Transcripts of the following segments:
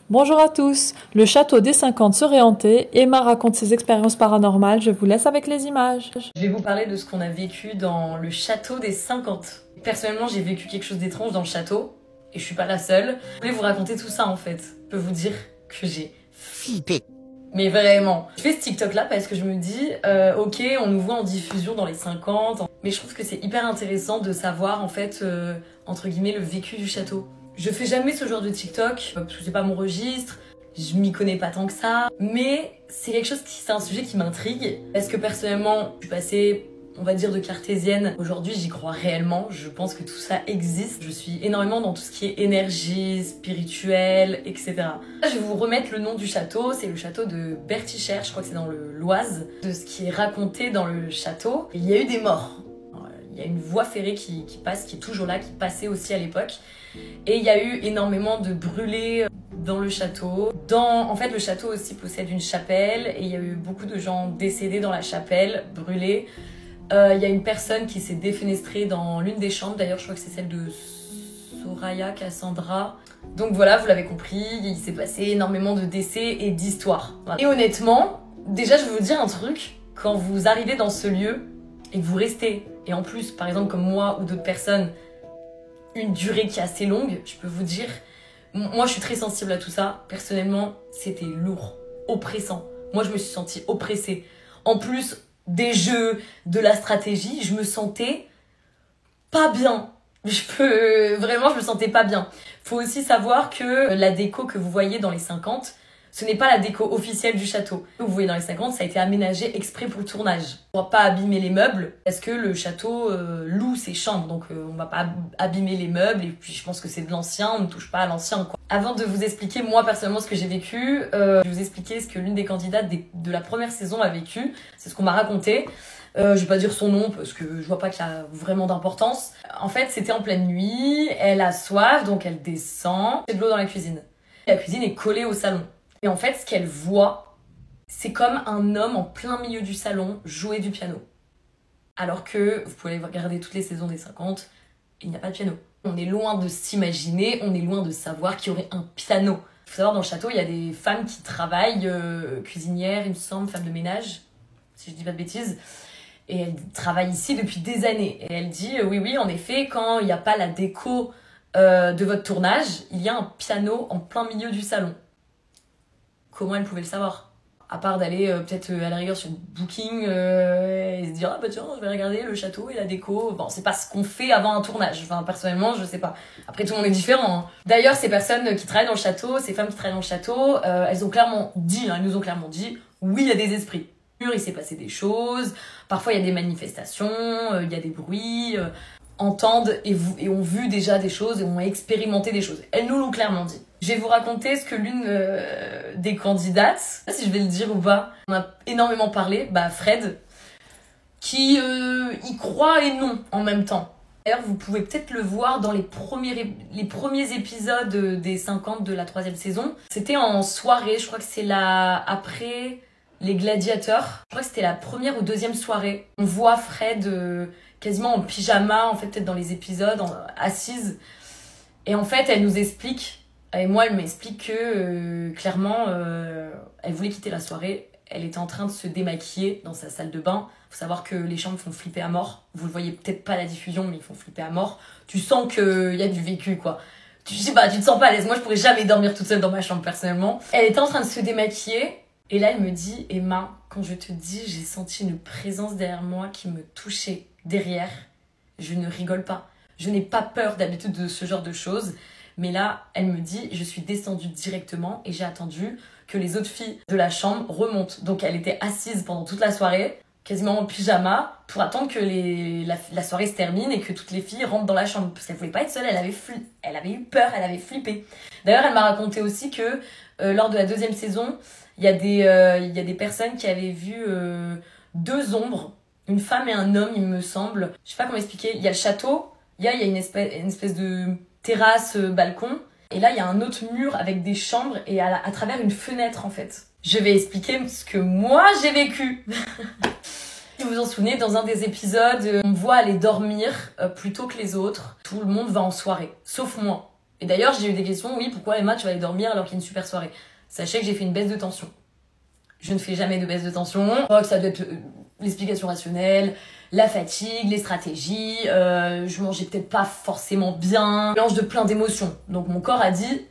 Bonjour à tous, le château des 50 serait hanté, Emma raconte ses expériences paranormales, je vous laisse avec les images. Je vais vous parler de ce qu'on a vécu dans le château des 50. Personnellement, j'ai vécu quelque chose d'étrange dans le château, et je suis pas la seule. Je voulais vous raconter tout ça en fait. Je peux vous dire que j'ai flippé. Mais vraiment. Je fais ce TikTok là parce que je me dis, ok, on nous voit en diffusion dans les 50, mais je trouve que c'est hyper intéressant de savoir en fait, entre guillemets, le vécu du château. Je fais jamais ce genre de TikTok, parce que c'est pas mon registre, je m'y connais pas tant que ça, mais c'est c'est un sujet qui m'intrigue, parce que personnellement, je suis passée, on va dire, de cartésienne. Aujourd'hui, j'y crois réellement, je pense que tout ça existe. Je suis énormément dans tout ce qui est énergie, spirituelle, etc. Là, je vais vous remettre le nom du château, c'est le château de Bertichères, je crois que c'est dans l'Oise. De ce qui est raconté dans le château, il y a eu des morts. Il y a une voie ferrée qui passe, qui est toujours là, qui passait aussi à l'époque. Et il y a eu énormément de brûlés dans le château. En fait, le château aussi possède une chapelle et il y a eu beaucoup de gens décédés dans la chapelle, brûlés. Il y a une personne qui s'est défenestrée dans l'une des chambres. D'ailleurs, je crois que c'est celle de Soraya Cassandra. Donc voilà, vous l'avez compris, il s'est passé énormément de décès et d'histoires. Voilà. Et honnêtement, déjà, je vais vous dire un truc. Quand vous arrivez dans ce lieu et que vous restez, et en plus, par exemple, comme moi ou d'autres personnes, une durée qui est assez longue, je peux vous dire, moi je suis très sensible à tout ça. Personnellement, c'était lourd, oppressant. Moi je me suis sentie oppressée. En plus des jeux, de la stratégie, je me sentais pas bien. Vraiment, je me sentais pas bien. Faut aussi savoir que la déco que vous voyez dans les 50, ce n'est pas la déco officielle du château. Vous voyez dans les 50, ça a été aménagé exprès pour le tournage. On va pas abîmer les meubles parce que le château loue ses chambres, donc on va pas abîmer les meubles. Et puis je pense que c'est de l'ancien, on ne touche pas à l'ancien, quoi. Avant de vous expliquer moi personnellement ce que j'ai vécu, je vais vous expliquer ce que l'une des candidates de la première saison a vécu. C'est ce qu'on m'a raconté. Je vais pas dire son nom parce que je vois pas qu'il y a vraiment d'importance. En fait, c'était en pleine nuit, elle a soif, donc elle descend. Il y a de l'eau dans la cuisine. La cuisine est collée au salon. Et en fait, ce qu'elle voit, c'est comme un homme en plein milieu du salon jouer du piano. Alors que, vous pouvez regarder toutes les saisons des 50, il n'y a pas de piano. On est loin de s'imaginer, on est loin de savoir qu'il y aurait un piano. Il faut savoir, dans le château, il y a des femmes qui travaillent, cuisinières, il me semble, femmes de ménage, si je dis pas de bêtises. Et elle travaille ici depuis des années. Et elle dit, oui, en effet, quand il n'y a pas la déco de votre tournage, il y a un piano en plein milieu du salon. Comment elle pouvait le savoir? À part d'aller peut-être à la rigueur sur Booking et se dire, ah bah tiens, je vais regarder le château et la déco. Bon, c'est pas ce qu'on fait avant un tournage. Enfin, personnellement, je sais pas. Après, tout le monde est différent, hein. D'ailleurs, ces personnes qui travaillent dans le château, ces femmes qui travaillent dans le château, elles ont clairement dit, elles nous ont clairement dit, oui, il y a des esprits. Il s'est passé des choses. Parfois, il y a des manifestations, il y a des bruits. Entendent et ont vu déjà des choses et ont expérimenté des choses. Elles nous l'ont clairement dit. Je vais vous raconter ce que l'une des candidates, je sais pas si je vais le dire ou pas, on a énormément parlé, Fred, qui y croit et non en même temps. D'ailleurs, vous pouvez peut-être le voir dans les premiers épisodes des 50 de la 3e saison. C'était en soirée, je crois que c'est après les gladiateurs. Je crois que c'était la première ou deuxième soirée. On voit Fred quasiment en pyjama, en fait, peut-être dans les épisodes, assise. Et en fait, elle nous explique, et moi, elle m'explique que, clairement, elle voulait quitter la soirée. Elle était en train de se démaquiller dans sa salle de bain. Faut savoir que les chambres font flipper à mort. Vous le voyez peut-être pas à la diffusion, mais ils font flipper à mort. Tu sens qu'il y a du vécu, quoi. Je sais pas, tu te sens pas à l'aise. Moi, je pourrais jamais dormir toute seule dans ma chambre, personnellement. Elle était en train de se démaquiller. Et là, elle me dit, Emma, quand je te dis, j'ai senti une présence derrière moi qui me touchait derrière. Je ne rigole pas. Je n'ai pas peur d'habitude de ce genre de choses. Mais là, elle me dit, je suis descendue directement et j'ai attendu que les autres filles de la chambre remontent. Donc elle était assise pendant toute la soirée, quasiment en pyjama, pour attendre que la soirée se termine et que toutes les filles rentrent dans la chambre. Parce qu'elle ne voulait pas être seule, elle avait eu peur, elle avait flippé. D'ailleurs, elle m'a raconté aussi que lors de la 2e saison, il y a des personnes qui avaient vu 2 ombres, une femme et un homme, il me semble. Je sais pas comment expliquer. Il y a le château, il y a une espèce de terrasse, balcon. Et là, il y a un autre mur avec des chambres et à travers une fenêtre, en fait. Je vais expliquer ce que moi, j'ai vécu. Si vous vous en souvenez, dans un des épisodes, on me voit aller dormir plus tôt que les autres. Tout le monde va en soirée, sauf moi. Et d'ailleurs, j'ai eu des questions, oui, pourquoi Emma, tu vas aller dormir alors qu'il y a une super soirée? Sachez que j'ai fait une baisse de tension. Je ne fais jamais de baisse de tension. Je crois que ça doit être l'explication rationnelle, la fatigue, les stratégies. Je mangeais peut-être pas forcément bien. Mélange de plein d'émotions. Donc mon corps a dit,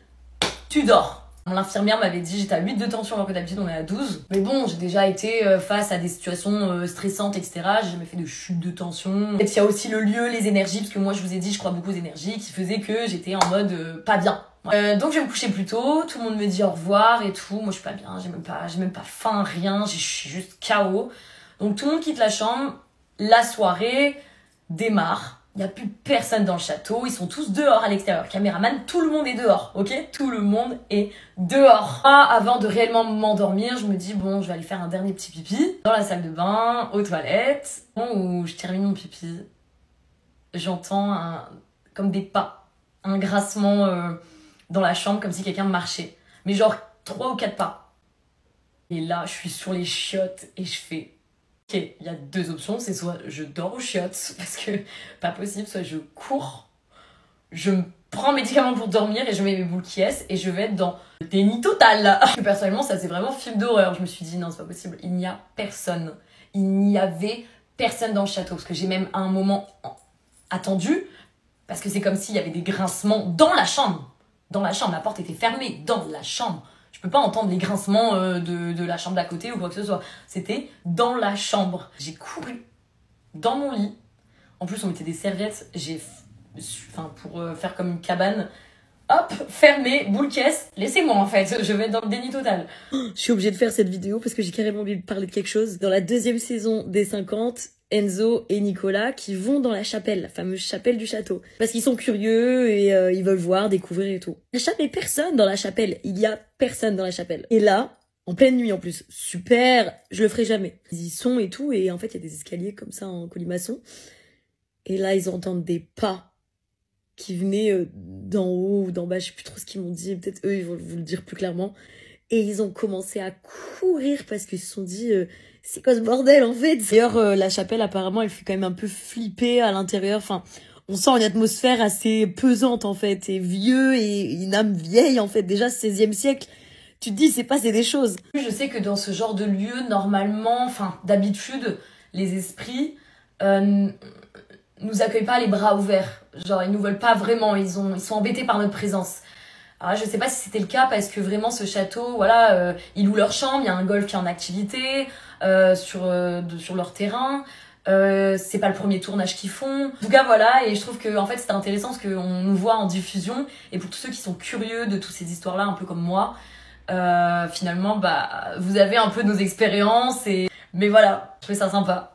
tu dors. L'infirmière m'avait dit j'étais à 8 de tension alors que d'habitude on est à 12. Mais bon, j'ai déjà été face à des situations stressantes, etc. J'ai jamais fait de chute de tension. Et il y a aussi le lieu, les énergies, parce que moi je vous ai dit je crois beaucoup aux énergies, qui faisaient que j'étais en mode pas bien. Donc je vais me coucher plus tôt, tout le monde me dit au revoir et tout. Moi je suis pas bien, j'ai même pas faim, rien, je suis juste KO. Donc tout le monde quitte la chambre, la soirée démarre. Il n'y a plus personne dans le château, ils sont tous dehors à l'extérieur. Caméraman, tout le monde est dehors, ok? Tout le monde est dehors. Avant de réellement m'endormir, je me dis, bon, je vais aller faire un dernier petit pipi dans la salle de bain, aux toilettes. Où je termine mon pipi, j'entends comme des pas, un grincement dans la chambre, comme si quelqu'un marchait. Mais genre 3 ou 4 pas. Et là, je suis sur les chiottes et je fais... Ok, il y a 2 options, c'est soit je dors aux chiottes, parce que pas possible, soit je cours, je me prends un médicament pour dormir et je mets mes boules qui est et je vais être dans le déni total. Personnellement, ça c'est vraiment film d'horreur. Je me suis dit non, c'est pas possible, il n'y a personne. Il n'y avait personne dans le château, parce que j'ai même à un moment attendu, parce que c'est comme s'il y avait des grincements dans la chambre. Dans la chambre, la porte était fermée, dans la chambre. Je peux pas entendre les grincements de la chambre d'à côté ou quoi que ce soit. C'était dans la chambre. J'ai couru dans mon lit. En plus, on mettait des serviettes. Pour faire comme une cabane. Hop, fermé, boule caisse. Laissez-moi en fait, je vais être dans le déni total. Je suis obligée de faire cette vidéo parce que j'ai carrément envie de parler de quelque chose. Dans la 2e saison des 50, Enzo et Nicolas qui vont dans la chapelle, la fameuse chapelle du château. Parce qu'ils sont curieux et ils veulent voir, découvrir et tout. Il n'y a jamais personne dans la chapelle. Il y a personne dans la chapelle. Et là, en pleine nuit en plus, super, je le ferai jamais. Ils y sont et tout, et en fait il y a des escaliers comme ça en colimaçon. Et là ils entendent des pas qui venaient d'en haut ou d'en bas, je sais plus trop ce qu'ils m'ont dit, peut-être eux ils vont vous le dire plus clairement. Et ils ont commencé à courir parce qu'ils se sont dit c'est quoi ce bordel en fait. D'ailleurs la chapelle apparemment elle fait quand même un peu flipper à l'intérieur, enfin on sent une atmosphère assez pesante en fait, et vieux et une âme vieille en fait, déjà 16e siècle. Tu te dis c'est passé des choses. Je sais que dans ce genre de lieu, normalement, enfin d'habitude, les esprits nous accueillent pas les bras ouverts. Genre ils nous veulent pas vraiment, ils sont embêtés par notre présence. Alors je sais pas si c'était le cas parce que vraiment ce château, voilà, ils louent leur chambre, il y a un golf qui est en activité sur leur terrain. C'est pas le premier tournage qu'ils font. En tout cas voilà, et je trouve que en fait c'était intéressant parce qu'on nous voit en diffusion, et pour tous ceux qui sont curieux de toutes ces histoires là, un peu comme moi, finalement bah vous avez un peu nos expériences, mais voilà, je trouvais ça sympa.